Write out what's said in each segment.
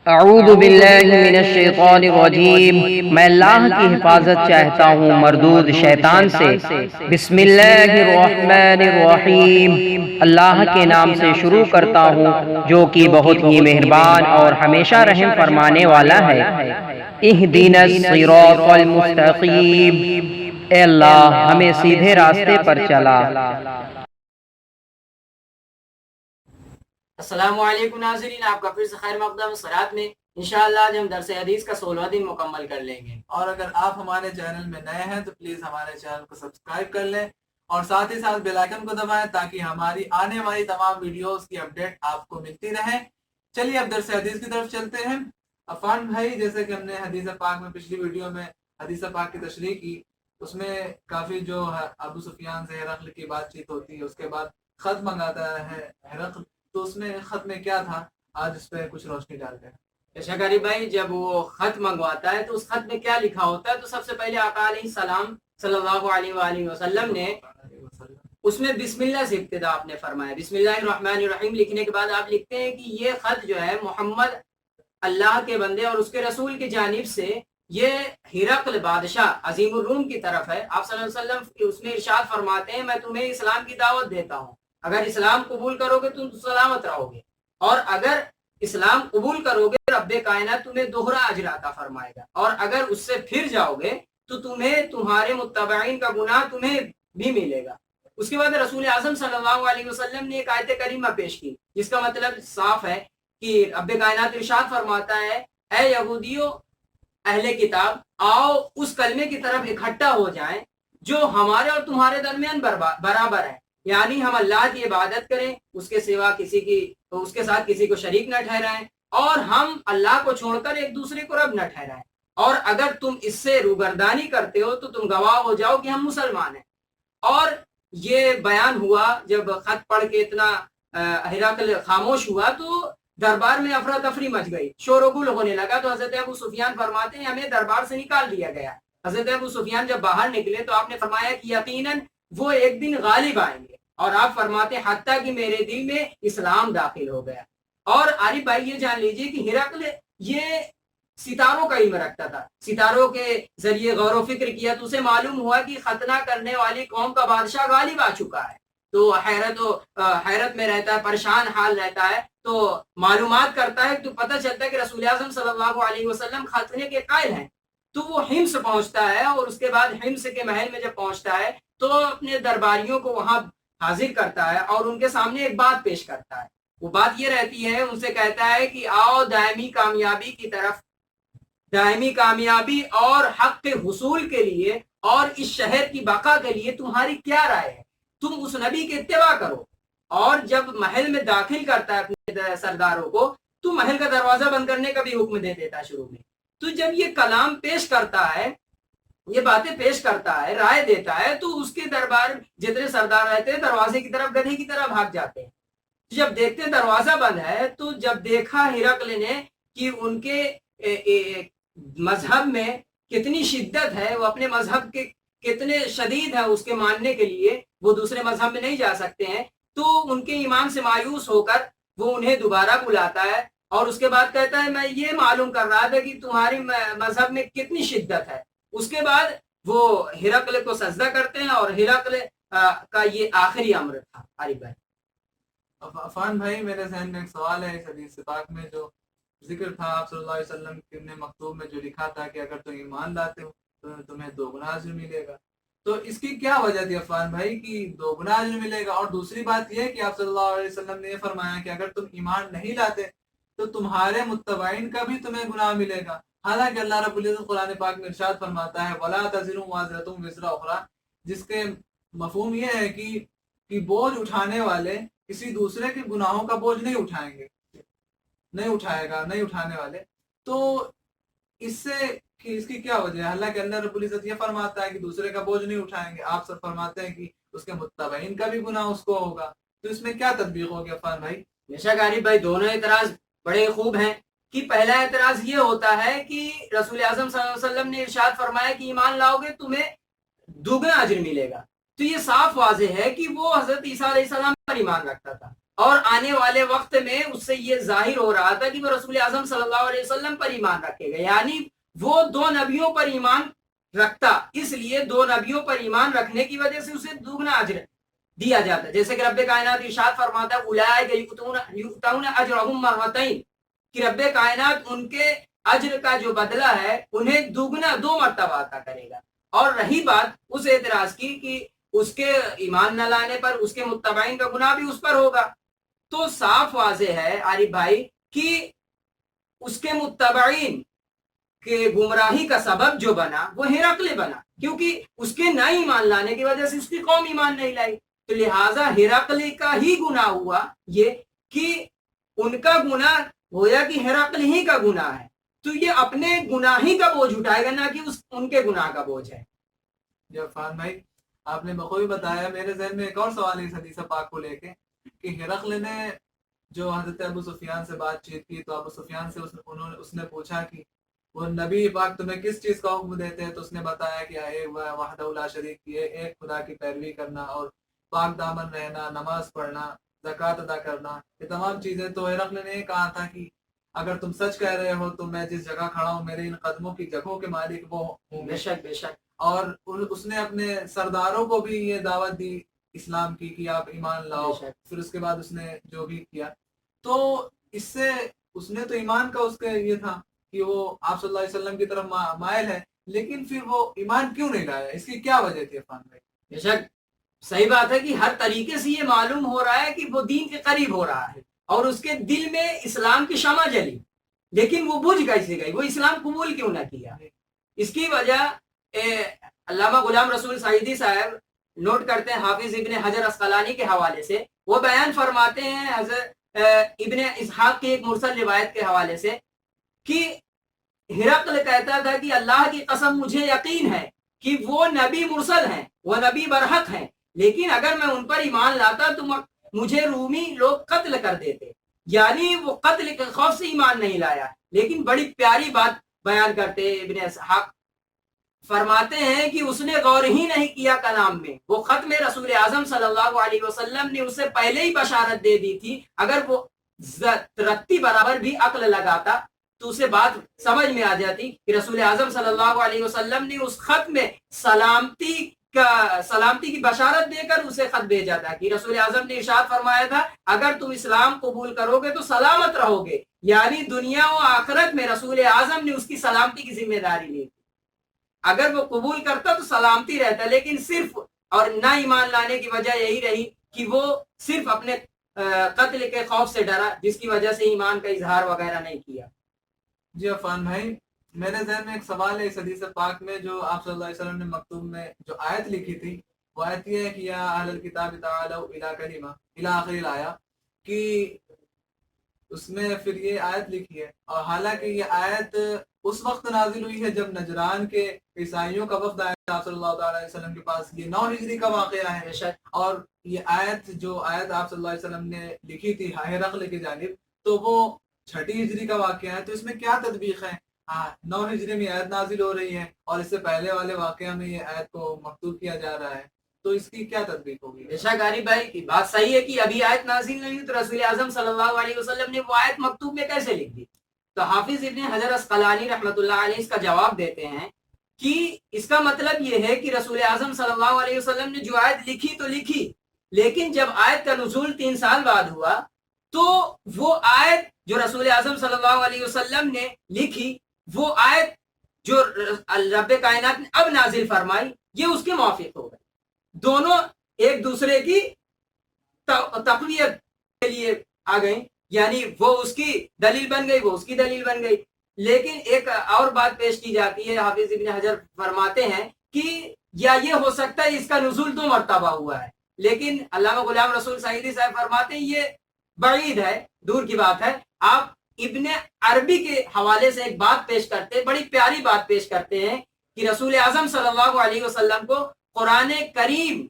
اعوذ باللہ من الشیطان الرجیم، میں اللہ کی حفاظت چاہتا ہوں مردود شیطان سے۔ بسم اللہ الرحمن الرحیم، اللہ کے نام سے شروع کرتا ہوں جو کہ بہت ہی مہربان اور ہمیشہ رحم فرمانے والا ہے۔ اہدنا الصراط المستقیم، اے اللہ ہمیں سیدھے راستے پر چلا۔ السلام علیکم ناظرین، آپ کا پھر سے خیر مقدم صلات میں انشاءاللہ آج ہم درس حدیث کا 16واں دن مکمل کر لیں گے۔ اور اگر آپ ہمارے چینل میں نئے ہیں تو پلیز ہمارے چینل کو سبسکرائب کر لیں اور ساتھ ہی ساتھ بیل آئیکن کو دبائیں تاکہ ہماری آنے والی تمام ویڈیوز کی اپڈیٹ آپ کو ملتی رہے۔ چلیے اب درس حدیث کی طرف چلتے ہیں۔ عفان بھائی، جیسے کہ ہم نے حدیث پاک میں پچھلی ویڈیو میں حدیث پاک کی تشریح کی، اس میں کافی جو ابو سفیان سے ہرقل کی بات چیت ہوتی ہے، اس کے بعد خط منگاتا ہے ہرقل، تو اس میں خط میں کیا تھا، آج اس پہ کچھ روشنی ڈالتے ہیں۔ شکاری بھائی، جب وہ خط منگواتا ہے تو اس خط میں کیا لکھا ہوتا ہے؟ تو سب سے پہلے آقا علیہ السلام صلی اللہ علیہ وآلہ وسلم نے اس میں بسم اللہ سے ابتدا آپ نے فرمایا، بسم اللہ الرحمن الرحیم لکھنے کے بعد آپ لکھتے ہیں کہ یہ خط جو ہے محمد اللہ کے بندے اور اس کے رسول کی جانب سے یہ ہرقل بادشاہ عظیم الروم کی طرف ہے۔ آپ صلی اللہ علیہ وسلم اس میں ارشاد فرماتے ہیں، میں تمہیں اسلام کی دعوت دیتا ہوں، اگر اسلام قبول کرو گے تم سلامت رہو گے، اور اگر اسلام قبول کرو گے رب کائنات تمہیں دوہرا اجر عطا فرمائے گا، اور اگر اس سے پھر جاؤ گے تو تمہیں تمہارے متبعین کا گناہ تمہیں بھی ملے گا۔ اس کے بعد رسول اعظم صلی اللہ علیہ وسلم نے ایک آیت کریمہ پیش کی جس کا مطلب صاف ہے کہ رب کائنات ارشاد فرماتا ہے، اے یہودیو اہل کتاب، آؤ اس کلمے کی طرف اکٹھا ہو جائیں جو ہمارے اور تمہارے درمیان برابر ہے، یعنی ہم اللہ کی عبادت کریں، اس کے سوا اس کے ساتھ کسی کو شریک نہ ٹھہرائیں، اور ہم اللہ کو چھوڑ کر ایک دوسرے کو رب نہ ٹھہرائیں، اور اگر تم اس سے روگردانی کرتے ہو تو تم گواہ ہو جاؤ کہ ہم مسلمان ہیں۔ اور یہ بیان ہوا جب خط پڑھ کے اتنا ہرقل خاموش ہوا تو دربار میں افراتفری مچ گئی، شور و گل ہونے لگا، تو حضرت ابو سفیان فرماتے ہیں ہمیں دربار سے نکال دیا گیا۔ حضرت ابو سفیان جب باہر نکلے تو آپ نے فرمایا کہ یقیناً وہ ایک دن غالب آئیں گے، اور آپ فرماتے ہیں حتیٰ کہ میرے دل میں اسلام داخل ہو گیا۔ اور عارف بھائی یہ جان لیجئے کہ ہرقل یہ ستاروں کا علم رکھتا تھا، ستاروں کے ذریعے غور و فکر کیا تو اسے معلوم ہوا کہ ختنہ کرنے والی قوم کا بادشاہ غالب آ چکا ہے، تو حیرت میں رہتا ہے، پریشان حال رہتا ہے، تو معلومات کرتا ہے تو پتہ چلتا ہے کہ رسول اعظم صلی اللہ علیہ وسلم ختنے کے قائل ہیں، تو وہ حمص پہنچتا ہے، اور اس کے بعد حمص کے محل میں جب پہنچتا ہے تو اپنے درباریوں کو وہاں حاضر کرتا ہے اور ان کے سامنے ایک بات پیش کرتا ہے۔ وہ بات یہ رہتی ہے، ان سے کہتا ہے کہ آؤ دائمی کامیابی کی طرف، دائمی کامیابی اور حق کے حصول کے لیے اور اس شہر کی بقا کے لیے تمہاری کیا رائے ہے؟ تم اس نبی کے اتباع کرو۔ اور جب محل میں داخل کرتا ہے اپنے سرداروں کو تو محل کا دروازہ بند کرنے کا بھی حکم دے دیتا ہے شروع میں۔ تو جب یہ کلام پیش کرتا ہے، یہ باتیں پیش کرتا ہے، رائے دیتا ہے، تو اس کے دربار جتنے سردار رہتے ہیں دروازے کی طرف گدھے کی طرح بھاگ جاتے ہیں۔ جب دیکھتے دروازہ بند ہے تو جب دیکھا ہرقل نے کہ ان کے مذہب میں کتنی شدت ہے، وہ اپنے مذہب کے کتنے شدید ہے اس کے ماننے کے لیے، وہ دوسرے مذہب میں نہیں جا سکتے ہیں، تو ان کے ایمان سے مایوس ہو کر وہ انہیں دوبارہ بلاتا ہے، اور اس کے بعد کہتا ہے میں یہ معلوم کر رہا تھا کہ تمہاری مذہب میں کتنی شدت ہے۔ اس کے بعد وہ ہرقل کو سجدہ کرتے ہیں، اور ہرقل کا یہ آخری امر تھا۔ عارف بھائی، عفان بھائی، میرے ذہن میں ایک سوال ہے، اس حدیث پاک میں جو ذکر تھا آپ صلی اللہ علیہ وسلم نے مکتوب میں جو لکھا تھا کہ اگر تم ایمان لاتے ہو تو تمہیں دوگنا اجر ملے گا، تو اس کی کیا وجہ تھی عفان بھائی کہ دوگنا اجر ملے گا؟ اور دوسری بات یہ کہ آپ صلی اللہ علیہ وسلم نے یہ فرمایا کہ اگر تم ایمان نہیں لاتے تو تمہارے متبعین کا بھی تمہیں گناہ ملے گا، حالانکہ اللہ رب العزت قرآن پاک میں ارشاد فرماتا ہے وَلَا تَزِرُ وَازِرَةٌ وِزْرَ أُخْرَىٰ، جس کے مفہوم یہ ہے کہ بوجھ اٹھانے والے کسی دوسرے کے گناہوں کا بوجھ نہیں اٹھائیں گے، نہیں اٹھانے والے۔ تو اس سے کہ اس کی کیا وجہ ہے؟ حالانکہ اللہ رب العزت یہ فرماتا ہے کہ دوسرے کا بوجھ نہیں اٹھائیں گے، آپ سب فرماتے ہیں کہ اس کے متبعین کا بھی گناہ اس کو ہوگا، تو اس میں کیا تطبیق ہوگی عفان بھائی؟ بیشک عارف بھائی، دونوں اعتراض بڑے خوب ہیں۔ کہ پہلا اعتراض یہ ہوتا ہے کہ رسول اعظم صلی اللہ علیہ وسلم نے ارشاد فرمایا کہ ایمان لاؤ گے تمہیں دوگنا اجر ملے گا، تو یہ صاف واضح ہے کہ وہ حضرت عیسیٰ علیہ السلام پر ایمان رکھتا تھا، اور آنے والے وقت میں اس سے یہ ظاہر ہو رہا تھا کہ وہ رسول اعظم صلی اللہ علیہ وسلم پر ایمان رکھے گا، یعنی وہ دو نبیوں پر ایمان رکھتا، اس لیے دو نبیوں پر ایمان رکھنے کی وجہ سے اسے دوگنا اجر دیا جاتا ہے، جیسے کہ رب کائنات ارشاد فرماتا ہے اولئک یؤتون اجرهم مرتين، کہ رب کائنات ان کے اجر کا جو بدلہ ہے انہیں دوگنا 2 مرتبہ عطا کرے گا۔ اور رہی بات اس اعتراض کی کہ اس کے ایمان نہ لانے پر اس کے متبعین کا گناہ بھی اس پر ہوگا، تو صاف واضح ہے عارف بھائی کہ اس کے متبعین کے گمراہی کا سبب جو بنا وہ ہرقل بنا، کیونکہ اس کے نہ ایمان لانے کی وجہ سے اس کی قوم ایمان نہیں لائی، تو لہٰذا ہرقل کا ہی گناہ ہوا یہ کہ ان کا گناہ گویا کہ ہرقل ہی کا گناہ ہے، تو یہ اپنے گناہ ہی کا بوجھ اٹھائے گا، نہ کہ ان کے گناہ کا بوجھ ہے۔ جی عرفان بھائی آپ نے بخوبی بتایا۔ میرے ذہن میں ایک اور سوال ہے اس حدیث پاک کو لے کے کہ ہرقل نے جو حضرت ابو سفیان سے بات چیت کی تو ابو سفیان سے اس نے پوچھا کہ وہ نبی پاک تمہیں کس چیز کا حکم دیتے ہیں، تو اس نے بتایا کہ وحدہ لا شریک کی ایک خدا کی پیروی کرنا اور پاک دامن رہنا، نماز پڑھنا، زکوٰۃ ادا کرنا، یہ تمام چیزیں۔ تو ہرقل نے یہ کہا تھا کہ اگر تم سچ کہہ رہے ہو تو میں جس جگہ کھڑا ہوں میرے ان قدموں کی جگہوں کے مالک وہ ہوں۔ بے شک بے شک۔ اور اس نے اپنے سرداروں کو بھی یہ دعوت دی اسلام کی کہ آپ ایمان لاؤ، پھر اس کے بعد اس نے جو بھی کیا، تو اس سے اس نے تو ایمان کا اس کا یہ تھا کہ وہ آپ صلی اللہ علیہ وسلم کی طرف مائل ہے، لیکن پھر وہ ایمان کیوں نہیں لایا، اس کی کیا وجہ تھی عرفان بھائی؟ بے شک صحیح بات ہے کہ ہر طریقے سے یہ معلوم ہو رہا ہے کہ وہ دین کے قریب ہو رہا ہے اور اس کے دل میں اسلام کی شمع جلی، لیکن وہ بجھ کیسے گئی، وہ اسلام قبول کیوں نہ کیا؟ اس کی وجہ علامہ غلام رسول سعیدی صاحب نوٹ کرتے ہیں حافظ ابن حجر اسقلانی کے حوالے سے، وہ بیان فرماتے ہیں حضرت ابن اسحاق کی ایک مرسل روایت کے حوالے سے کہ ہرقل کہتا تھا کہ اللہ کی قسم مجھے یقین ہے کہ وہ نبی مرسل ہیں، وہ نبی برحق ہیں، لیکن اگر میں ان پر ایمان لاتا تو مجھے رومی لوگ قتل کر دیتے، یعنی وہ قتل کے خوف سے ایمان نہیں لایا۔ لیکن بڑی پیاری بات بیان کرتے ابن اسحاق، فرماتے ہیں کہ اس نے غور ہی نہیں کیا کلام میں، وہ ختم رسول اعظم صلی اللہ علیہ وسلم نے اسے پہلے ہی بشارت دے دی تھی، اگر وہ رتی برابر بھی عقل لگاتا تو اسے بات سمجھ میں آ جاتی کہ رسول اعظم صلی اللہ علیہ وسلم نے اس خط میں سلامتی کی بشارت دے کر اسے خط بھیجا تھا کہ رسول اعظم نے ارشاد فرمایا تھا اگر تم اسلام قبول کرو گے تو سلامت رہو گے، یعنی دنیا و آخرت میں رسول اعظم نے اس کی سلامتی کی ذمہ داری لی تھی، اگر وہ قبول کرتا تو سلامتی رہتا، لیکن صرف اور نہ ایمان لانے کی وجہ یہی رہی کہ وہ صرف اپنے قتل کے خوف سے ڈرا، جس کی وجہ سے ایمان کا اظہار وغیرہ نہیں کیا۔ جی عفان بھائی میرے ذہن میں ایک سوال ہے اس حدیث پاک میں جو آپ صلی اللہ علیہ وسلم نے مکتوب میں جو آیت لکھی تھی، وہ آیت یہ ہے کہ یا اہل الکتاب تعالوا الی کلمہ الی آخر الآیہ، کہ اس میں پھر یہ آیت لکھی ہے، اور حالانکہ یہ آیت اس وقت نازل ہوئی ہے جب نجران کے عیسائیوں کا وفد آیا آپ صلی اللہ علیہ وسلم کے پاس، یہ 9 ہجری کا واقعہ ہے، اور یہ آیت آپ صلی اللہ علیہ وسلم نے لکھی تھی ہرقل کی جانب تو وہ 6 ہجری کا واقعہ ہے، تو اس میں کیا تطبیق ہے؟ 9 ہجری میں آیت نازل ہو رہی ہے اور اس سے پہلے والے واقعہ میں یہ آیت کو مکتوب کیا جا رہا ہے، تو اس کی کیا تطبیق ہوگی؟ بے شک غریب بھائی کی بات صحیح ہے کہ ابھی آیت نازل نہیں ہوئی تو رسول اعظم صلی اللہ علیہ وسلم نے وہ آیت مکتوب میں کیسے لکھ دی؟ تو حافظ ابن حجر اسقلانی رحمۃ اللہ علیہ اس کا جواب دیتے ہیں کہ اس کا مطلب یہ ہے کہ رسول اعظم صلی اللہ علیہ وسلم نے جو آیت لکھی تو لکھی، لیکن جب آیت کا نزول 3 سال بعد ہوا تو وہ آیت جو رسول اعظم صلی اللہ علیہ وسلم نے لکھی، وہ آیت جو رب کائنات نے اب نازل فرمائی، یہ اس کے موافق ہو گئی، دونوں ایک دوسرے کی تقویت کے لیے آ گئیں، یعنی وہ اس کی دلیل بن گئی، وہ اس کی دلیل بن گئی۔ لیکن ایک اور بات پیش کی جاتی ہے، حافظ ابن حجر فرماتے ہیں کہ یا یہ ہو سکتا ہے اس کا نزول 2 مرتبہ ہوا ہے، لیکن علامہ غلام رسول سعیدی صاحب فرماتے ہیں یہ بعید ہے، دور کی بات ہے۔ آپ ابن عربی کے حوالے سے ایک بات پیش کرتے ہیں، بڑی پیاری بات پیش کرتے ہیں کہ رسول اعظم صلی اللہ علیہ وسلم کو قرآن کریم،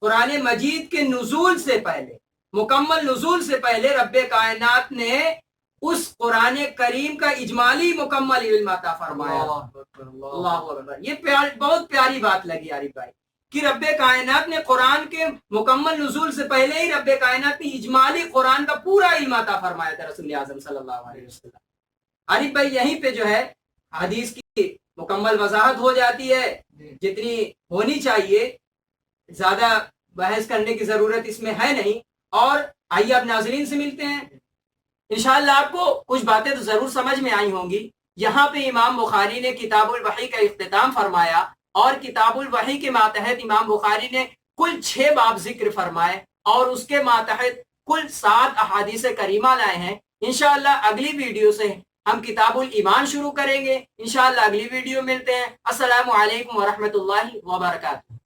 قرآن مجید کے نزول سے پہلے، مکمل نزول سے پہلے رب کائنات نے اس قرآن کریم کا اجمالی مکمل علم عطا فرمایا۔ اللہ اکبر، یہ بہت پیاری بات لگی عارف بھائی کہ رب کائنات نے قرآن کے مکمل نزول سے پہلے ہی رب کائنات نے اجمالی قرآن کا پورا علم عطا فرمایا تھا رسول اعظم صلی اللہ علیہ وسلم. عارف بھائی یہیں پہ جو ہے حدیث کی مکمل وضاحت ہو جاتی ہے جتنی ہونی چاہیے، زیادہ بحث کرنے کی ضرورت اس میں ہے نہیں. اور آئیے اب ناظرین سے ملتے ہیں. انشاءاللہ آپ کو کچھ باتیں تو ضرور سمجھ میں آئی ہوں گی. یہاں پہ امام بخاری نے کتاب الوحی کا اختتام فرمایا اور کتاب الوحی کے ماتحت امام بخاری نے کل 6 باب ذکر فرمائے اور اس کے ماتحت کل 7 احادیث کریمہ لائے ہیں. انشاءاللہ اگلی ویڈیو سے ہم کتاب الایمان شروع کریں گے. انشاءاللہ اگلی ویڈیو ملتے ہیں. السلام علیکم ورحمۃ اللہ وبرکاتہ.